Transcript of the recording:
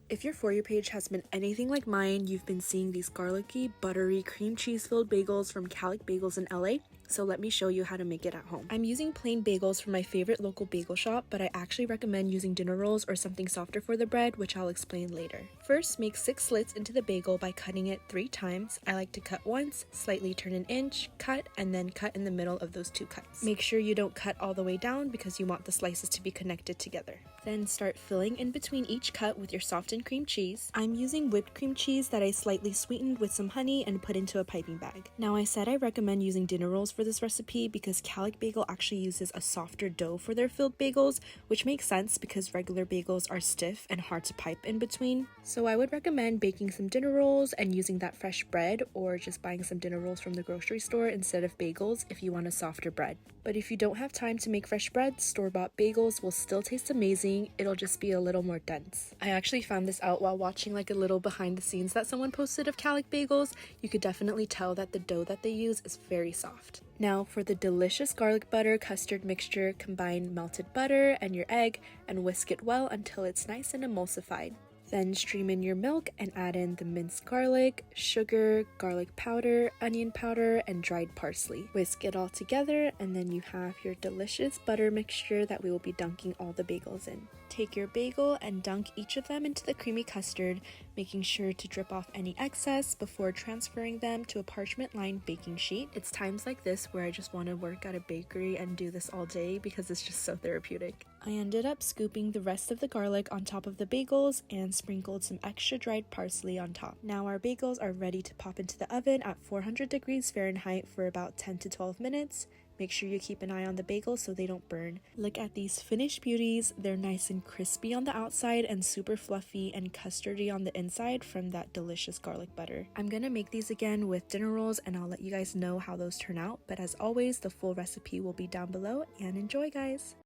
If your For You page has been anything like mine, you've been seeing these garlicky, buttery, cream cheese filled bagels from Calic Bagels in LA. So let me show you how to make it at home. I'm using plain bagels from my favorite local bagel shop, but I actually recommend using dinner rolls or something softer for the bread, which I'll explain later. First, make 6 slits into the bagel by cutting it 3 times. I like to cut once, slightly turn an inch, cut, and then cut in the middle of those 2 cuts. Make sure you don't cut all the way down because you want the slices to be connected together. Then start filling in between each cut with your softened cream cheese. I'm using whipped cream cheese that I slightly sweetened with some honey and put into a piping bag. Now I said I recommend using dinner rolls for this recipe because Calic Bagel actually uses a softer dough for their filled bagels, which makes sense because regular bagels are stiff and hard to pipe in between. So I would recommend baking some dinner rolls and using that fresh bread, or just buying some dinner rolls from the grocery store instead of bagels if you want a softer bread. But if you don't have time to make fresh bread, store-bought bagels will still taste amazing. It'll just be a little more dense. I actually found this out while watching like a little behind the scenes that someone posted of Calic Bagels. You could definitely tell that the dough that they use is very soft. Now for the delicious garlic butter custard mixture, combine melted butter and your egg and whisk it well until it's nice and emulsified. Then stream in your milk and add in the minced garlic, sugar, garlic powder, onion powder, and dried parsley. Whisk it all together and then you have your delicious butter mixture that we will be dunking all the bagels in. Take your bagel and dunk each of them into the creamy custard, making sure to drip off any excess before transferring them to a parchment-lined baking sheet. It's times like this where I just want to work at a bakery and do this all day because it's just so therapeutic. I ended up scooping the rest of the garlic on top of the bagels and sprinkled some extra dried parsley on top. Now our bagels are ready to pop into the oven at 400 degrees Fahrenheit for about 10 to 12 minutes. Make sure you keep an eye on the bagels so they don't burn. Look at these finished beauties. They're nice and crispy on the outside and super fluffy and custardy on the inside from that delicious garlic butter. I'm gonna make these again with dinner rolls and I'll let you guys know how those turn out. But as always, the full recipe will be down below, and enjoy, guys!